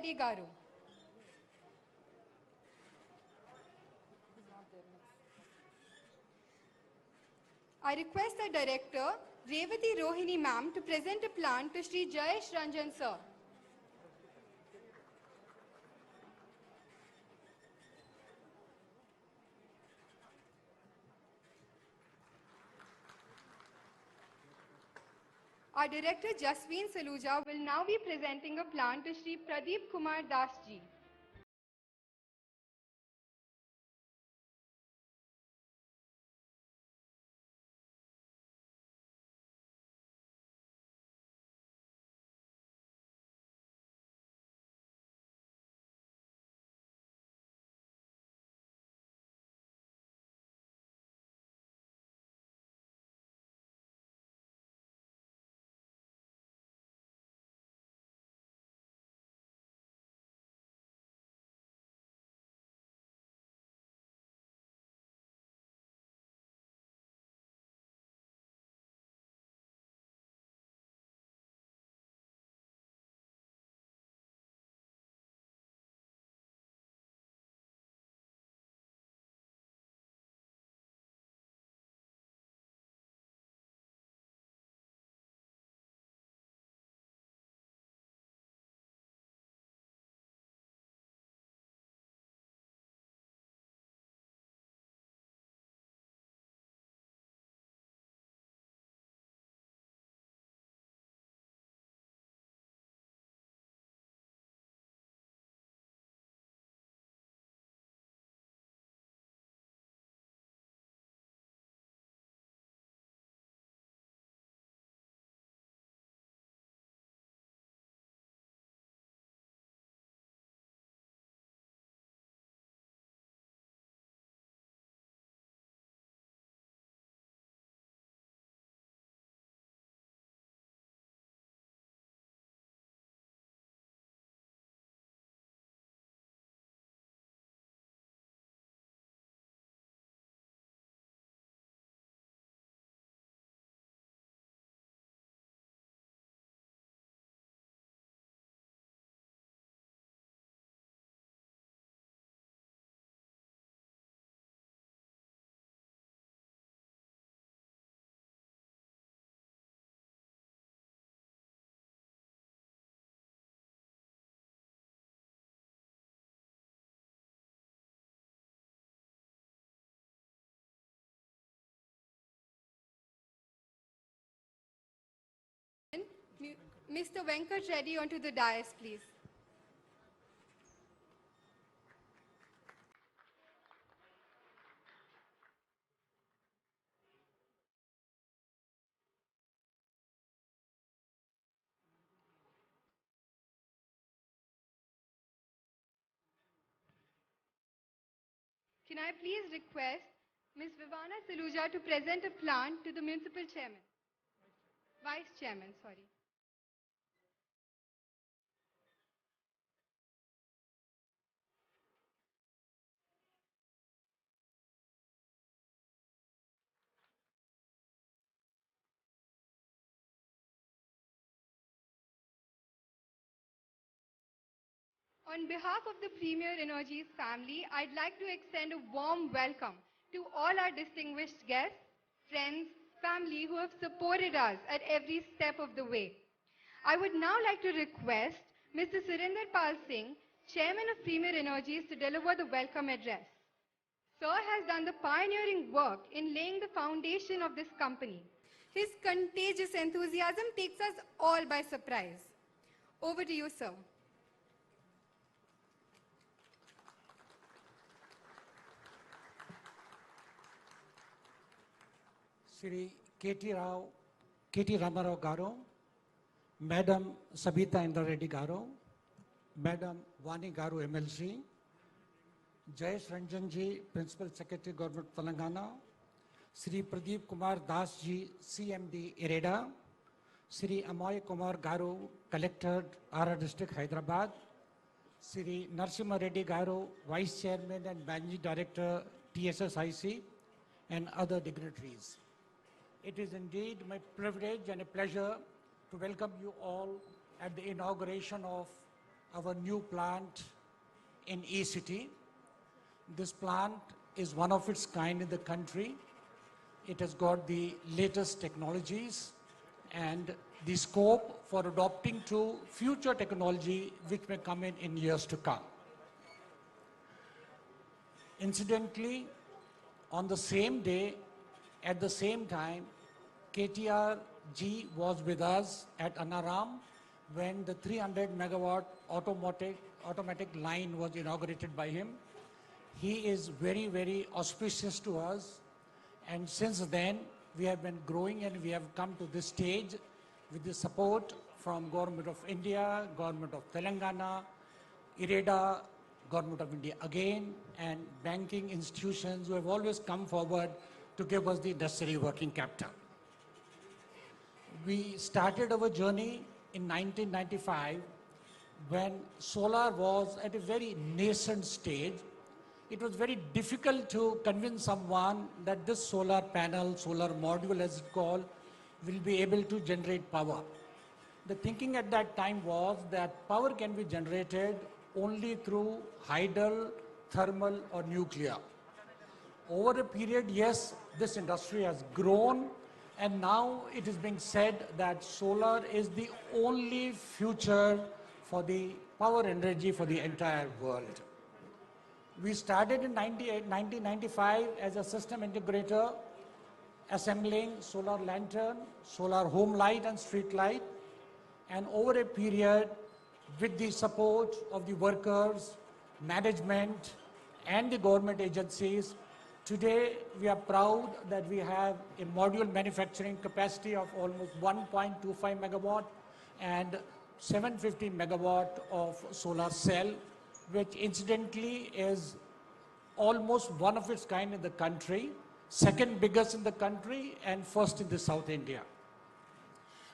Reddy Garu. I request the Director, Revati Rohini Ma'am, to present a plant to Shri Jayesh Ranjan Sir. Our Director, Jasween Saluja, will now be presenting a plant to Shri Pradeep Kumar Das Ji. Mr. Venkat Reddy onto the dais, please. Can I please request Ms. Vivana Saluja to present a plant to the Municipal Chairman? Vice Chairman, sorry. On behalf of the Premier Energies family, I'd like to extend a warm welcome to all our distinguished guests, friends, family who have supported us at every step of the way. I would now like to request Mr. Surinder Pal Singh, Chairman of Premier Energies, to deliver the welcome address. Sir has done the pioneering work in laying the foundation of this company. His contagious enthusiasm takes us all by surprise. Over to you, sir. Shri K.T. Ramarao Garu, Madam Sabita Indra Reddy Garu, Madam Vani Garu MLC, Jayesh Ranjan Ji, Principal Secretary Government Telangana, Shri Pradeep Kumar Das Ji, CMD IREDA, Shri Amoy Kumar Garu, Collector RR District Hyderabad, Shri Narsimha Reddy Garu, Vice Chairman and Managing Director TSSIC, and other dignitaries. It is indeed my privilege and a pleasure to welcome you all at the inauguration of our new plant in E-City. This plant is one of its kind in the country. It has got the latest technologies and the scope for adopting to future technology which may come in years to come. Incidentally, on the same day, at the same time, KTR G was with us at Anaram when the 300 megawatt automatic line was inaugurated by him. He is very, very auspicious to us. And since then, we have been growing and we have come to this stage with the support from Government of India, Government of Telangana, IREDA, Government of India again, and banking institutions who have always come forward to give us the necessary working capital. We started our journey in 1995 when solar was at a very nascent stage. It was very difficult to convince someone that this solar panel, solar module as it's called, will be able to generate power. The thinking at that time was that power can be generated only through hydel, thermal or nuclear. Over a period, yes, this industry has grown and now it is being said that solar is the only future for the power energy for the entire world. We started in 1995 as a system integrator, assembling solar lantern, solar home light and street light. And over a period, with the support of the workers, management, and the government agencies, today we are proud that we have a module manufacturing capacity of almost 1.25 megawatt and 750 megawatt of solar cell, which incidentally is almost one of its kind in the country, second biggest in the country and first in the South India.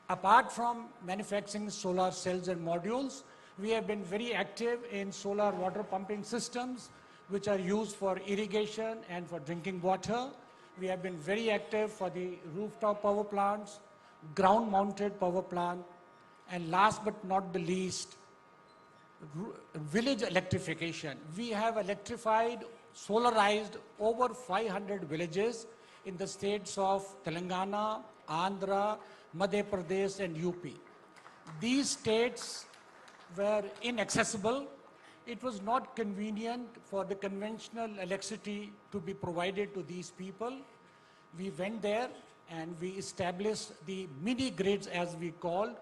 Apart from manufacturing solar cells and modules, we have been very active in solar water pumping systems, which are used for irrigation and for drinking water. We have been very active for the rooftop power plants, ground-mounted power plant, and last but not the least, village electrification. We have electrified, solarized over 500 villages in the states of Telangana, Andhra, Madhya Pradesh and UP. These states were inaccessible. It was not convenient for the conventional electricity to be provided to these people. We went there and we established the mini grids as we called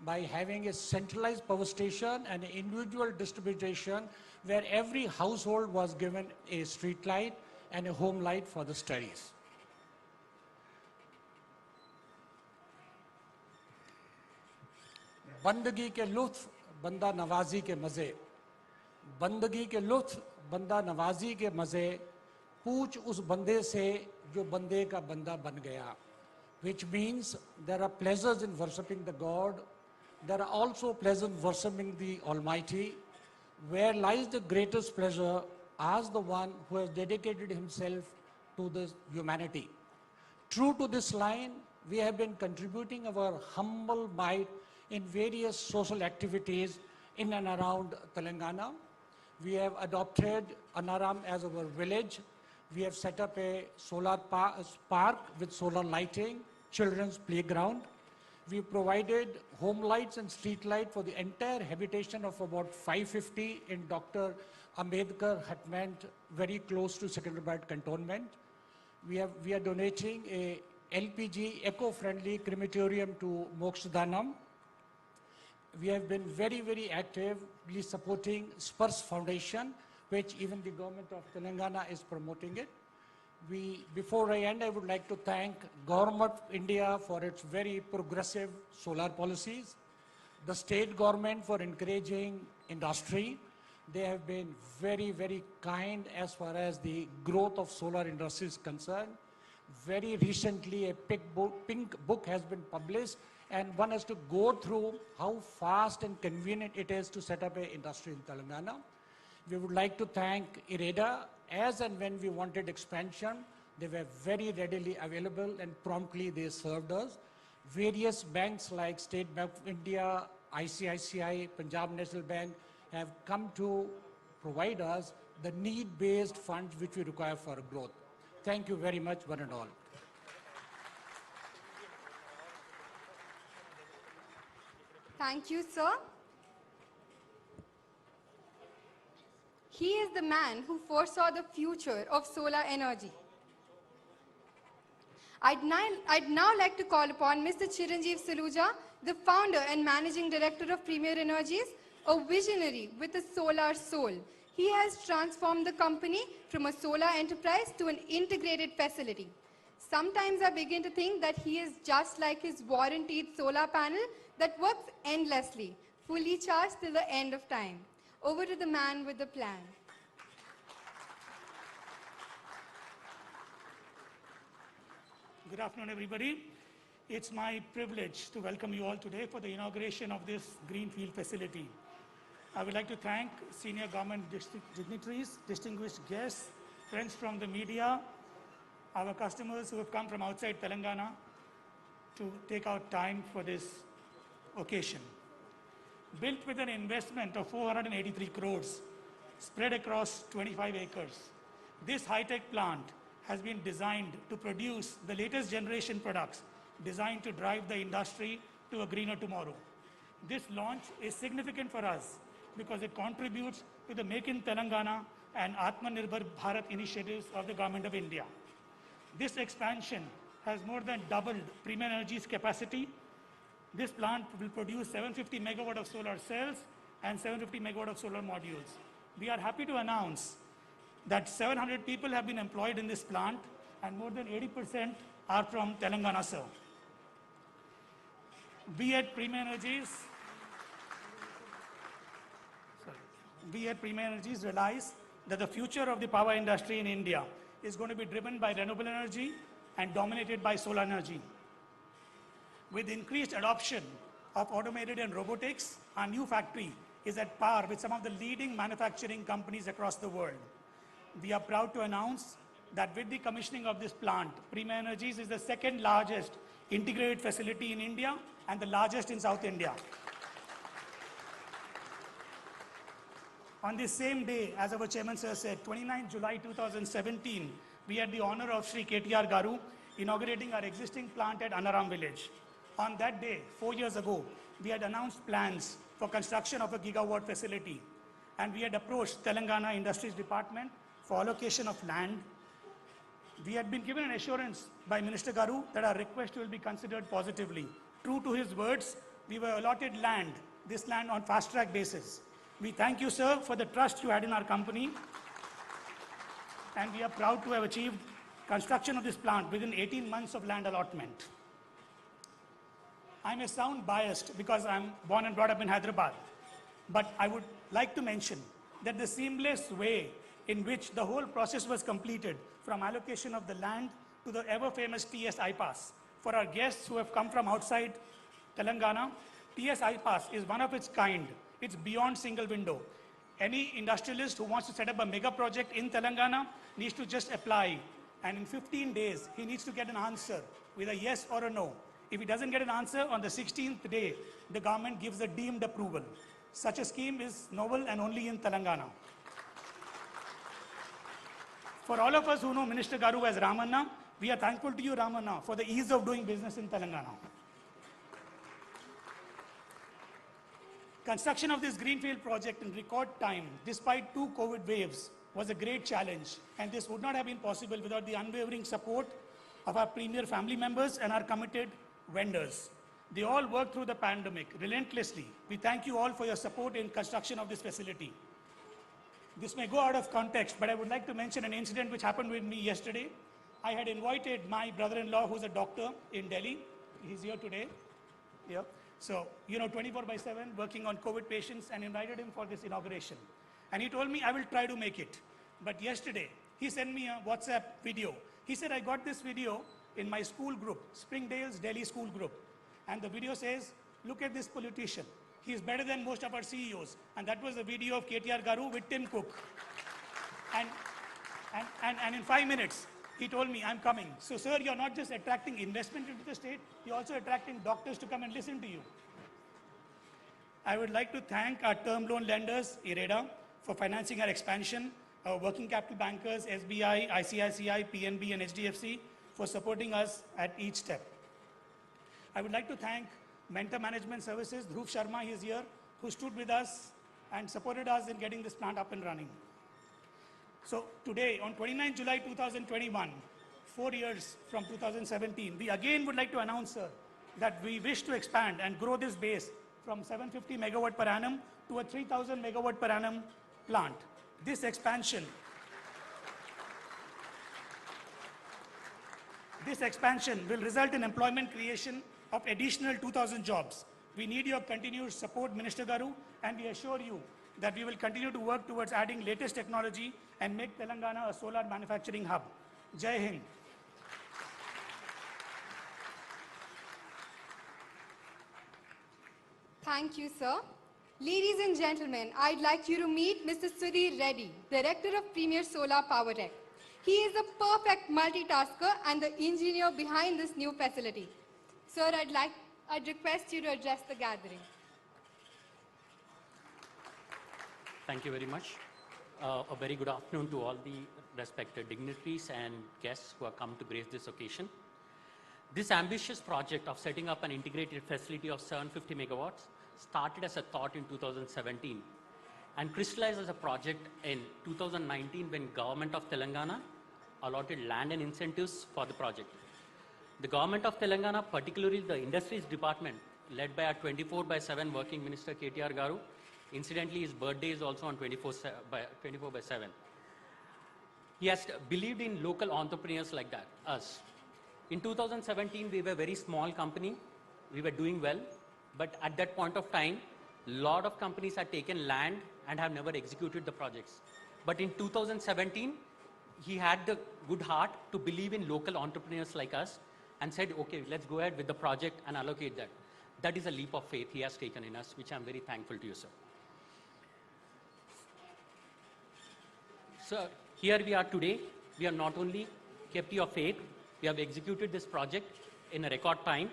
by having a centralized power station and an individual distribution where every household was given a street light and a home light for the studies. बंदगी के लुत्फ बंदा नवाजी के मज़े, बंदगी के लुत्फ बंदा नवाजी के मज़े, पूछ उस बंदे से जो बंदे का बंदा बन गया. Which means there are pleasures in worshipping the God, there are also pleasures in worshipping the Almighty. Where lies the greatest pleasure? Ask the one who has dedicated himself to the humanity. True to this line, we have been contributing our humble mite in various social activities in and around Telangana. We have adopted Anaram as our village. We have set up a solar park with solar lighting, children's playground. We provided home lights and street light for the entire habitation of about 550 in Dr. Ambedkar Hutment, very close to Secunderabad cantonment. We are donating a LPG eco-friendly crematorium to Mokshadanam. We have been very, very actively supporting Spurs Foundation, which even the government of Telangana is promoting it. Before I end, I would like to thank Government of India for its very progressive solar policies, the state government for encouraging industry. They have been very, very kind as far as the growth of solar industry is concerned. Very recently, a pink book has been published, and one has to go through how fast and convenient it is to set up an industry in Telangana. We would like to thank IREDA. As and when we wanted expansion, they were very readily available and promptly they served us. Various banks like State Bank of India, ICICI, Punjab National Bank have come to provide us the need-based funds which we require for growth. Thank you very much, one and all. Thank you, sir. He is the man who foresaw the future of solar energy. I'd now like to call upon Mr. Chiranjeev Saluja, the founder and managing director of Premier Energies, a visionary with a solar soul. He has transformed the company from a solar enterprise to an integrated facility. Sometimes I begin to think that he is just like his warranted solar panel that works endlessly, fully charged till the end of time. Over to the man with the plan. Good afternoon, everybody. It's my privilege to welcome you all today for the inauguration of this greenfield facility. I would like to thank senior government dignitaries, distinguished guests, friends from the media, our customers who have come from outside Telangana to take out time for this occasion. Built with an investment of 483 crores, spread across 25 acres, this high-tech plant has been designed to produce the latest generation products designed to drive the industry to a greener tomorrow. This launch is significant for us because it contributes to the Make in Telangana and Atmanirbhar Bharat initiatives of the Government of India. This expansion has more than doubled Premier Energy's capacity. This plant will produce 750 megawatt of solar cells and 750 megawatt of solar modules. We are happy to announce that 700 people have been employed in this plant and more than 80% are from Telangana, sir. We at Premier Energies realize that the future of the power industry in India is going to be driven by renewable energy and dominated by solar energy. With increased adoption of automated and robotics, our new factory is at par with some of the leading manufacturing companies across the world. We are proud to announce that with the commissioning of this plant, Premier Energies is the second largest integrated facility in India and the largest in South India. On this same day, as our chairman sir said, 29 July 2017, we had the honor of Sri KTR Garu inaugurating our existing plant at Anaram village. On that day, 4 years ago, we had announced plans for construction of a gigawatt facility, and we had approached Telangana Industries Department for allocation of land. We had been given an assurance by Minister Garu that our request will be considered positively. True to his words, we were allotted land, this land on fast-track basis. We thank you, sir, for the trust you had in our company, and we are proud to have achieved construction of this plant within 18 months of land allotment. I may sound biased because I'm born and brought up in Hyderabad, but I would like to mention that the seamless way in which the whole process was completed, from allocation of the land to the ever-famous TS I-Pass. For our guests who have come from outside Telangana, TS I-Pass is one of its kind. It's beyond single window. Any industrialist who wants to set up a mega project in Telangana needs to just apply. And in 15 days, he needs to get an answer with a yes or a no. If he doesn't get an answer, on the 16th day, the government gives a deemed approval. Such a scheme is novel and only in Telangana. For all of us who know Minister Garu as Ramanna, we are thankful to you, Ramanna, for the ease of doing business in Telangana. Construction of this greenfield project in record time, despite 2 COVID waves, was a great challenge, and this would not have been possible without the unwavering support of our premier family members and our committed vendors. They all worked through the pandemic relentlessly. We thank you all for your support in construction of this facility. This may go out of context, but I would like to mention an incident which happened with me yesterday. I had invited my brother-in-law, who's a doctor in Delhi. He's here today. Yeah. So, 24/7, working on COVID patients, and invited him for this inauguration. And he told me, I will try to make it. But yesterday, he sent me a WhatsApp video. He said, I got this video in my school group, Springdale's Delhi school group. And the video says, look at this politician. He is better than most of our CEOs. And that was a video of KTR Garu with Tim Cook. And in 5 minutes, he told me, I'm coming. So, sir, you're not just attracting investment into the state, you're also attracting doctors to come and listen to you. I would like to thank our term loan lenders, IREDA, for financing our expansion, our working capital bankers, SBI, ICICI, PNB, and HDFC, for supporting us at each step. I would like to thank Mentor Management Services, Dhruv Sharma, he is here, who stood with us and supported us in getting this plant up and running. So today, on 29 July 2021, 4 years from 2017, we again would like to announce, sir, that we wish to expand and grow this base from 750 megawatt per annum to a 3,000 megawatt per annum plant. This expansion will result in employment creation of additional 2,000 jobs. We need your continued support, Minister Garu, and we assure you that we will continue to work towards adding latest technology and make Telangana a solar manufacturing hub. Jai Hind. Thank you, sir. Ladies and gentlemen, I'd like you to meet Mr. Sudhir Reddy, Director of Premier Solar Power Tech. He is a perfect multitasker and the engineer behind this new facility. Sir, I'd request you to address the gathering. Thank you very much. A very good afternoon to all the respected dignitaries and guests who have come to grace this occasion. This ambitious project of setting up an integrated facility of 750 megawatts started as a thought in 2017 and crystallized as a project in 2019 when Government of Telangana allotted land and incentives for the project. The Government of Telangana, particularly the Industries Department, led by our 24/7 working Minister KTR Garu, incidentally his birthday is also on 24/7. He has believed in local entrepreneurs like that, us. In 2017, we were a very small company. We were doing well. But at that point of time, a lot of companies had taken land and have never executed the projects. But in 2017, he had the good heart to believe in local entrepreneurs like us and said, okay, let's go ahead with the project and allocate that. That is a leap of faith he has taken in us, which I'm very thankful to you, sir. So here we are today. We have not only kept your faith, we have executed this project in a record time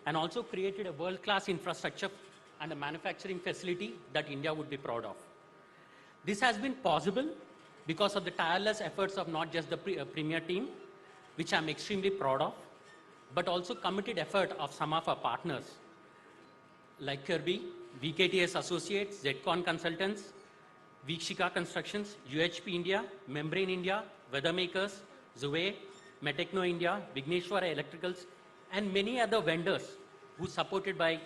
and also created a world-class infrastructure and a manufacturing facility that India would be proud of. This has been possible because of the tireless efforts of not just the Premier team, which I'm extremely proud of, but also committed effort of some of our partners like Kirby, VKTS Associates, ZCon Consultants, Vikshika Constructions, UHP India, Membrane India, Weathermakers, Zuwe, Metechno India, Vigneshwara Electricals, and many other vendors who supported by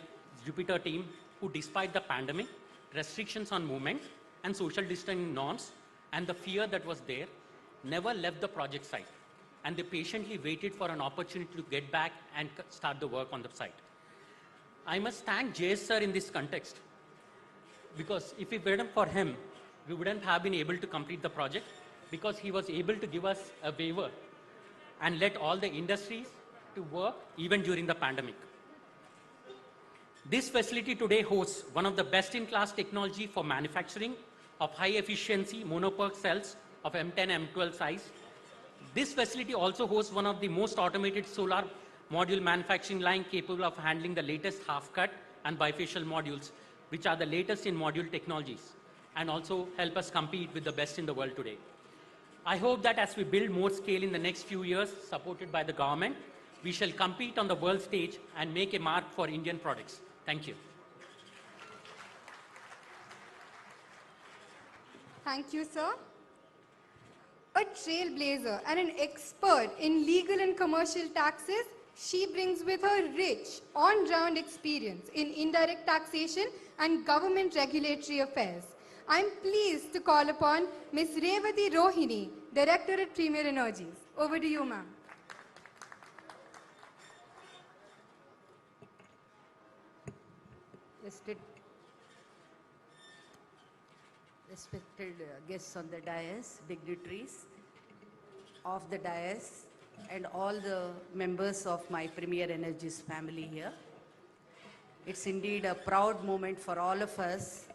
Jupiter team who, despite the pandemic, restrictions on movement and social distancing norms and the fear that was there, never left the project site. And they patiently waited for an opportunity to get back and start the work on the site. I must thank JS sir in this context, because if it weren't for him, we wouldn't have been able to complete the project, because he was able to give us a waiver and let all the industries to work even during the pandemic. This facility today hosts one of the best-in-class technology for manufacturing of high-efficiency mono-PERC cells of M10, M12 size. This facility also hosts one of the most automated solar module manufacturing line capable of handling the latest half-cut and bifacial modules, which are the latest in module technologies, and also help us compete with the best in the world today. I hope that as we build more scale in the next few years, supported by the government, we shall compete on the world stage and make a mark for Indian products. Thank you. Thank you, sir. A trailblazer and an expert in legal and commercial taxes, she brings with her rich, on-ground experience in indirect taxation and government regulatory affairs. I'm pleased to call upon Ms. Revati Rohini, Director at Premier Energies. Over to you, ma'am. Respected guests on the dais, dignitaries of the dais, and all the members of my Premier Energies family here. It's indeed a proud moment for all of us,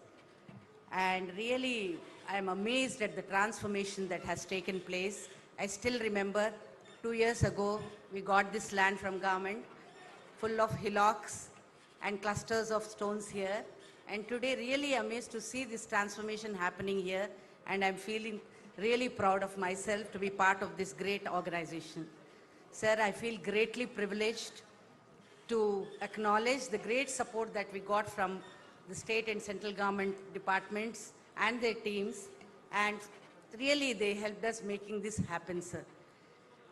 and really I'm amazed at the transformation that has taken place. I still remember 2 years ago we got this land from government full of hillocks and clusters of stones here, And today really amazed to see this transformation happening here, and I'm feeling really proud of myself to be part of this great organization. Sir, I feel greatly privileged to acknowledge the great support that we got from the state and central government departments and their teams, and really they helped us making this happen, sir.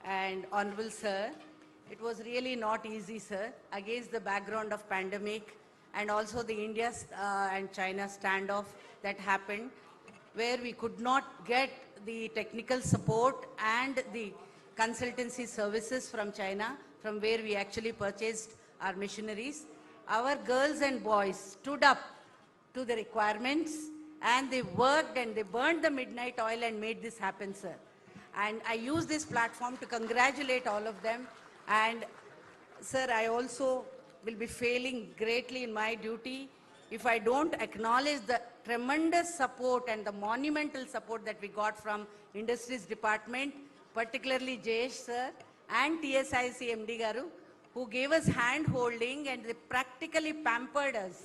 And Honorable Sir, it was really not easy, sir, against the background of pandemic and also the India and China standoff that happened, where we could not get the technical support and the consultancy services from China, from where we actually purchased our machineries. Our girls and boys stood up to the requirements, and they worked and they burned the midnight oil and made this happen, sir. And I use this platform to congratulate all of them. And sir, I also will be failing greatly in my duty if I don't acknowledge the tremendous support and the monumental support that we got from Industries Department, particularly Jayesh sir and TSIC MD Garu, who gave us hand holding and they practically pampered us,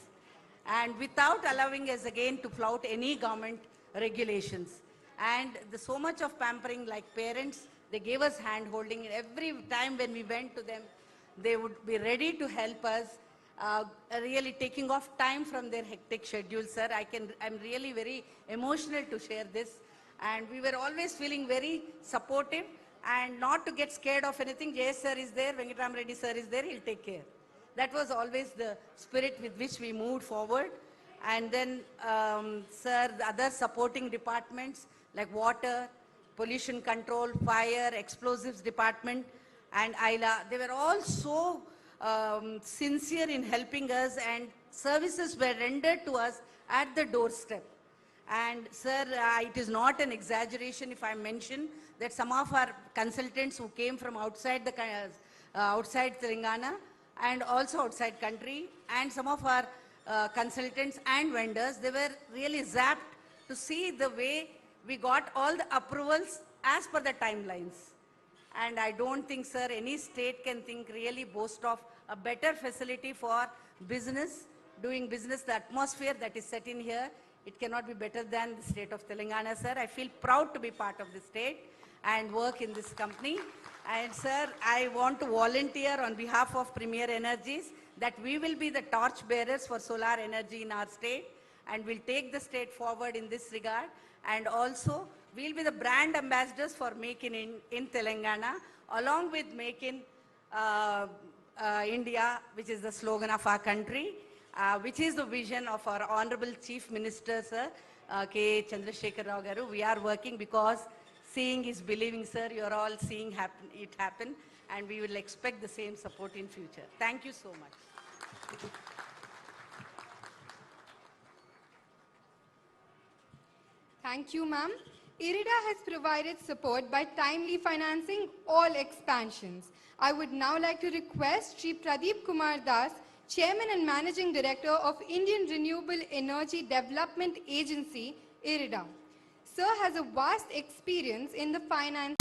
and without allowing us again to flout any government regulations. And so much of pampering, like parents, they gave us hand holding, and every time when we went to them, they would be ready to help us, really taking off time from their hectic schedule, sir. I'm really very emotional to share this. And we were always feeling very supportive and not to get scared of anything. Jay sir is there, Venkatram Reddy sir is there, he'll take care. That was always the spirit with which we moved forward. And then, sir, the other supporting departments like water, pollution control, fire, explosives department, and ILA, they were all so sincere in helping us, and services were rendered to us at the doorstep. And sir, it is not an exaggeration if I mention that some of our consultants who came from outside outside Telangana and also outside country, and some of our consultants and vendors, they were really zapped to see the way we got all the approvals as per the timelines. And I don't think, sir, any state can really boast of a better facility for business, doing business. The atmosphere that is set in here, it cannot be better than the state of Telangana, sir. I feel proud to be part of the state and work in this company. And sir, I want to volunteer on behalf of Premier Energies that we will be the torch bearers for solar energy in our state, and we'll take the state forward in this regard. And also, we'll be the brand ambassadors for Make in Telangana, along with Make in India, which is the slogan of our country, which is the vision of our Honorable Chief Minister, sir, K. Chandrasekhar Rao Garu. We are working because seeing is believing, sir. You're all seeing it happen, and we will expect the same support in future. Thank you so much. Thank you, ma'am. IRIDA has provided support by timely financing all expansions. I would now like to request Sri Pradeep Kumar Das, Chairman and Managing Director of Indian Renewable Energy Development Agency, IRIDA. Sir has a vast experience in the finance